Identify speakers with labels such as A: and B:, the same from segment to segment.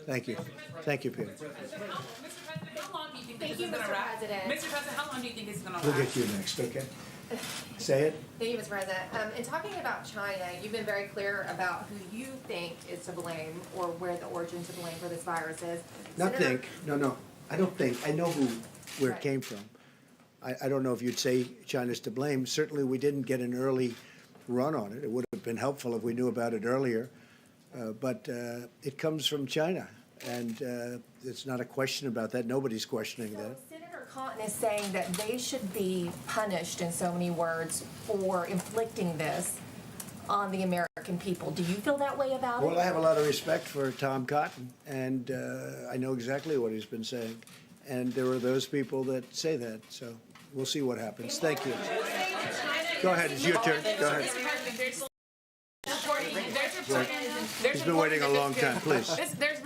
A: Thank you. Thank you, Peter.
B: Mr. President, how long do you think this is going to wrap? Mr. President, how long do you think this is going to
A: We'll
B: wrap?
A: get you next, okay? Say it.
C: Thank you, Mr. President. In talking about China, you've been very clear about who you think is to blame or where the origin to blame for this virus is.
A: Not
C: Senator-
A: think. No. I don't think. I know where
C: Right.
A: it came from. I don't know if you'd say China's to blame. Certainly, we didn't get an early run on it. It would have been helpful if we knew about it earlier. But it comes from China, and it's not a question about that. Nobody's questioning
C: So
A: that.
C: Senator Cotton is saying that they should be punished, in so many words, for inflicting this on the American people. Do you feel that way about it?
A: Well, I have a lot of respect for Tom Cotton, and I know exactly what he's been saying. And there are those people that say that. So we'll see what happens. Thank you. Go ahead. It's your turn. Go ahead. He's been waiting a long time. Please.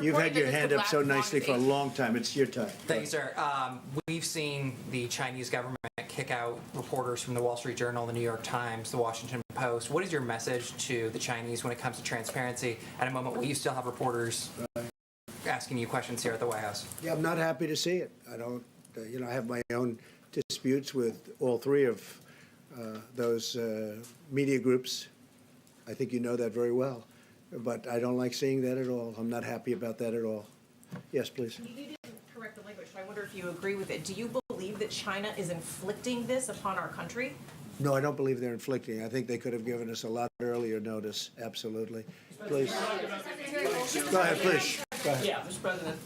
A: You've had your hand up so nicely for a long time. It's your time.
D: Thank you, sir. We've seen the Chinese government kick out reporters from the Wall Street Journal, the New York Times, the Washington Post. What is your message to the Chinese when it comes to transparency at a moment where you still have reporters asking you questions here at the White House?
A: Yeah, I'm not happy to see it. I don't, I have my own disputes with all three of those media groups. I think you know that very well. But I don't like seeing that at all. I'm not happy about that at all. Yes, please.
E: You didn't correct the language, so I wonder if you agree with it. Do you believe that China is inflicting this upon our country?
A: No, I don't believe they're inflicting. I think they could have given us a lot earlier notice. Absolutely. Please. Go ahead, please. Go ahead.
F: Yeah, Mr. President,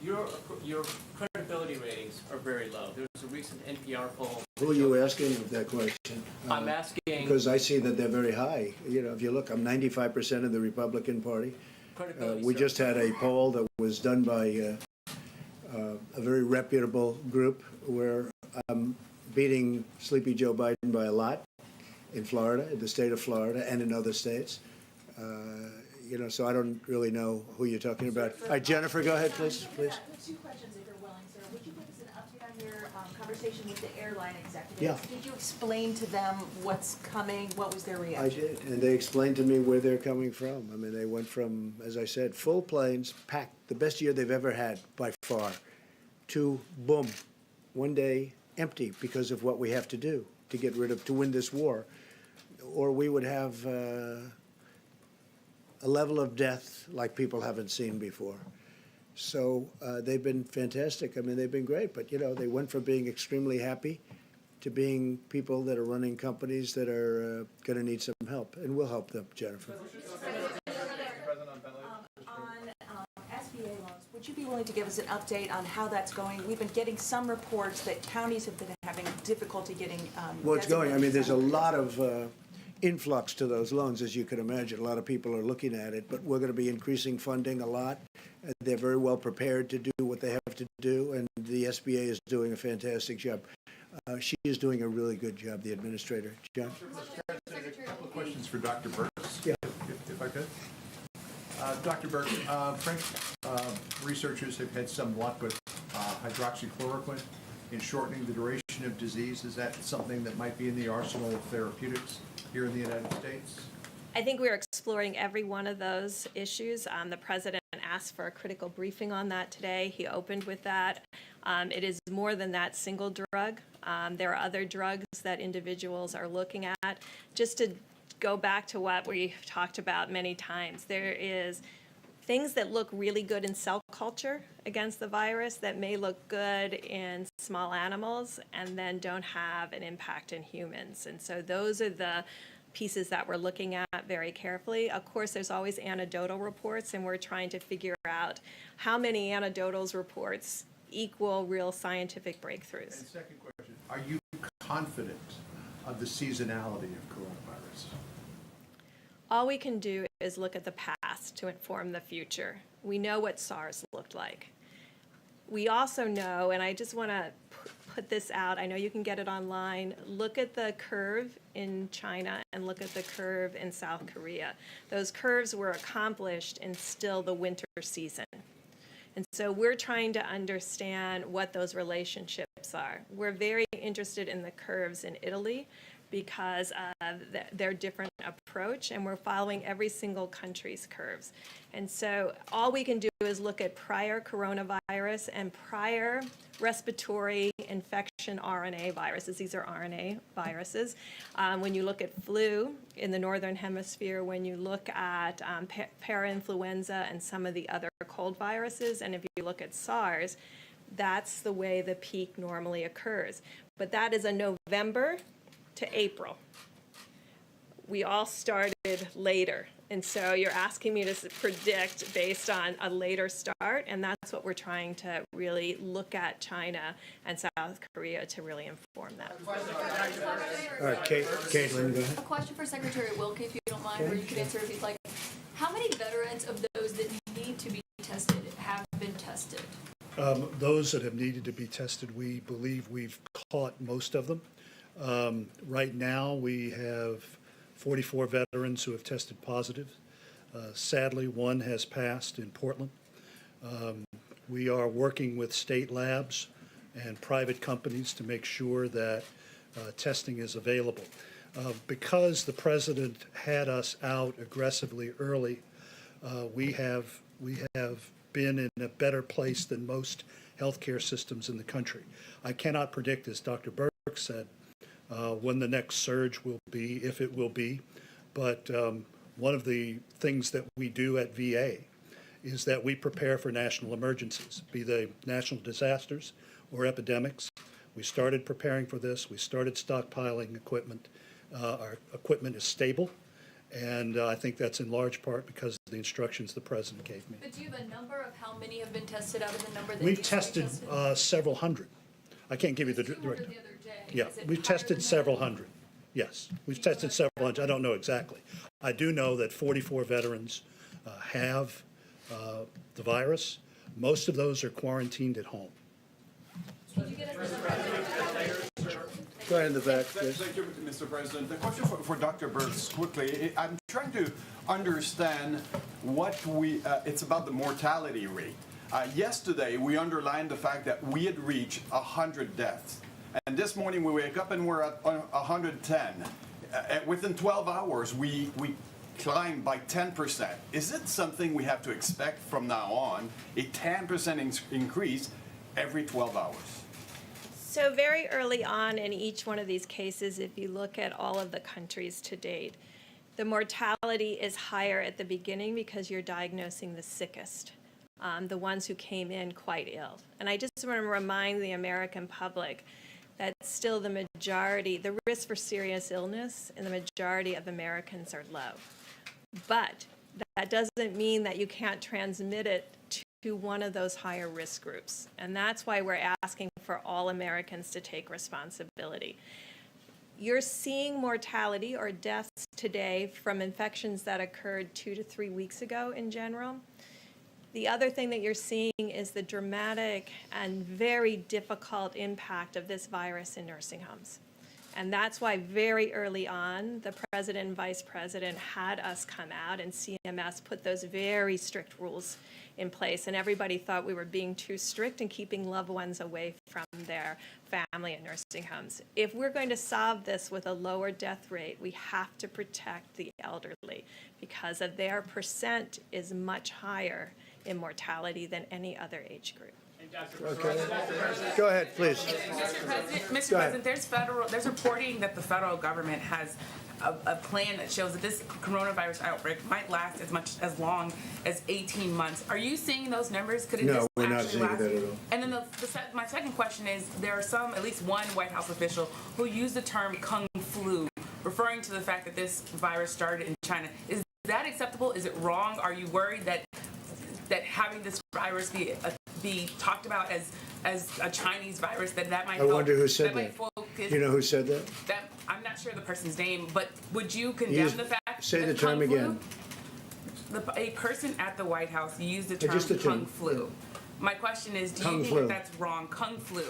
F: your credibility ratings are very low. There was a recent NPR poll.
A: Who are you asking that question?
F: I'm asking
A: Because I see that they're very high. You know, if you look, I'm 95% of the Republican Party.
F: credibility.
A: We
F: sir.
A: just had a poll that was done by a very reputable group where I'm beating Sleepy Joe Biden by a lot in Florida, in the state of Florida, and in other states. You know, so I don't really know who you're talking about. All right, Jennifer, go ahead, please. Please.
G: Two questions, if you're willing, sir. Would you give us an update on your conversation with the airline executives?
A: Yeah.
G: Did you explain to them what's coming? What was their reaction?
A: I did, and they explained to me where they're coming from. I mean, they went from, as I said, full planes, packed, the best year they've ever had by far, to boom, one day empty because of what we have to do to get rid of, to win this war. Or we would have a level of death like people haven't seen before. So they've been fantastic. I mean, they've been great. But, you know, they went from being extremely happy to being people that are running companies that are going to need some help. And we'll help them, Jennifer.
G: On SBA loans, would you be willing to give us an update on how that's going? We've been getting some reports that counties have been having difficulty getting
A: Well, it's going. I mean, there's a
G: designated
A: lot of influx to those loans, as you can imagine. A lot of people are looking at it, but we're going to be increasing funding a lot. They're very well prepared to do what they have to do, and the SBA is doing a fantastic job. She is doing a really good job, the administrator. John?
H: A couple of questions for Dr. Burks,
A: Yeah.
H: if I could. Dr. Burks, French researchers have had some luck with hydroxychloroquine in shortening the duration of disease. Is that something that might be in the arsenal of therapeutics here in the United States?
I: I think we're exploring every one of those issues. The president asked for a critical briefing on that today. He opened with that. It is more than that single drug. There are other drugs that individuals are looking at. Just to go back to what we've talked about many times, there is things that look really good in cell culture against the virus that may look good in small animals and then don't have an impact in humans. And so those are the pieces that we're looking at very carefully. Of course, there's always anecdotal reports, and we're trying to figure out how many anecdotal reports equal real scientific breakthroughs.
H: And second question, are you confident of the seasonality of coronavirus?
I: All we can do is look at the past to inform the future. We know what SARS looked like. We also know, and I just want to put this out, I know you can get it online, look at the curve in China and look at the curve in South Korea. Those curves were accomplished in still the winter season. And so we're trying to understand what those relationships are. We're very interested in the curves in Italy. because of their different approach, and we're following every single country's curves. And so all we can do is look at prior coronavirus and prior respiratory infection RNA viruses. These are RNA viruses. When you look at flu in the northern hemisphere, when you look at parainfluenza and some of the other cold viruses, and if you look at SARS, that's the way the peak normally occurs. But that is a November to April. We all started later. And so you're asking me to predict based on a later start, and that's what we're trying to really look at China and South Korea to really inform that.
A: All right, Caitlin, go ahead.
J: A question for Secretary Wilkie, if you don't mind, or you can answer if you'd like. How many veterans of those that need to be tested have been tested?
K: Those that have needed to be tested, we believe we've caught most of them. Right now, we have 44 veterans who have tested positive. Sadly, one has passed in Portland. We are working with state labs and private companies to make sure that testing is available. Because the president had us out aggressively early, we have been in a better place than most healthcare systems in the country. I cannot predict, as Dr. Burke said, when the next surge will be, if it will be. But one of the things that we do at VA is that we prepare for national emergencies, be they national disasters or epidemics. We started preparing for this. We started stockpiling equipment. Our equipment is stable, and I think that's in large part because of the instructions the president gave me.
J: But do you have a number of how many have been tested out of the number that
K: We've
J: need to be
K: tested several hundred. I can't give you the direct.
J: The other day.
K: Yeah,
J: Is it
K: we've
J: higher
K: tested
J: than
K: several
J: that?
K: hundred. Yes, we've tested several hundred. I don't know exactly. I do know that 44 veterans have the virus. Most of those are quarantined at home.
J: Can you get us the number?
A: Go ahead in the back, please.
L: Thank you, Mr. President. The question for Dr. Burks, quickly. I'm trying to understand what it's about the mortality rate. Yesterday, we underlined the fact that we had reached 100 deaths. And this morning, we wake up and we're at 110. Within 12 hours, we climbed by 10%. Is it something we have to expect from now on, a 10% increase every 12 hours?
I: So very early on in each one of these cases, if you look at all of the countries to date, the mortality is higher at the beginning because you're diagnosing the sickest, the ones who came in quite ill. And I just want to remind the American public that still the majority, the risk for serious illness in the majority of Americans are low. But that doesn't mean that you can't transmit it to one of those higher risk groups. And that's why we're asking for all Americans to take responsibility. You're seeing mortality or deaths today from infections that occurred 2 to 3 weeks ago in general. The other thing that you're seeing is the dramatic and very difficult impact of this virus in nursing homes. And that's why very early on, the president and vice president had us come out and CMS put those very strict rules in place. And everybody thought we were being too strict and keeping loved ones away from their family and nursing homes. If we're going to solve this with a lower death rate, we have to protect the elderly because of their percent is much higher in mortality than any other age group.
A: Okay. Go ahead, please.
B: Mr. President, there's reporting that the federal government has a plan that shows that this coronavirus outbreak might last as long as 18 months. Are you seeing those numbers? Could it
A: No,
B: just
A: we're not
B: actually
A: seeing
B: last?
A: that at all.
B: And then my second question is, there are at least one White House official who used the term Kung Flu, referring to the fact that this virus started in China. Is that acceptable? Is it wrong? Are you worried that having this virus be talked about as a Chinese virus, that might
A: I wonder who said
B: might
A: that.
B: focus,
A: You know who said that?
B: I'm not sure the person's name, but would you condemn the fact
A: Say
B: that
A: the term
B: Kung Flu?
A: again.
B: A person at the White House used the term
A: Just the term.
B: Kung Flu. My question is, do
A: Kung
B: you think
A: flu.
B: that's wrong, Kung Flu?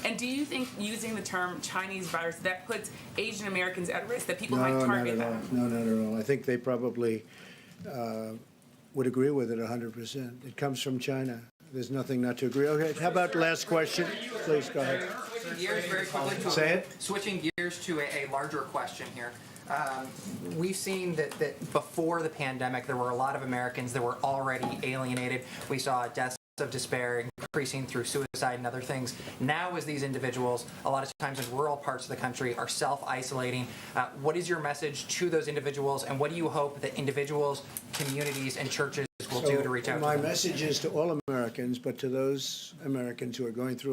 B: And do you think using the term Chinese virus, that puts Asian Americans at risk, that people might
A: No, not
B: target
A: at all.
B: them?
A: No, not at all. I think they probably would agree with it 100%. It comes from China. There's nothing not to agree. Okay, how about last question? Please, go ahead.
D: Switching gears very quickly to
A: Say it.
D: Switching gears to a larger question here. We've seen that before the pandemic, there were a lot of Americans that were already alienated. We saw deaths of despair increasing through suicide and other things. Now, as these individuals, a lot of times in rural parts of the country, are self-isolating, what is your message to those individuals, and what do you hope that individuals, communities, and churches will do to reach out to
A: my
D: them?
A: message is to all Americans, but to those Americans who are going through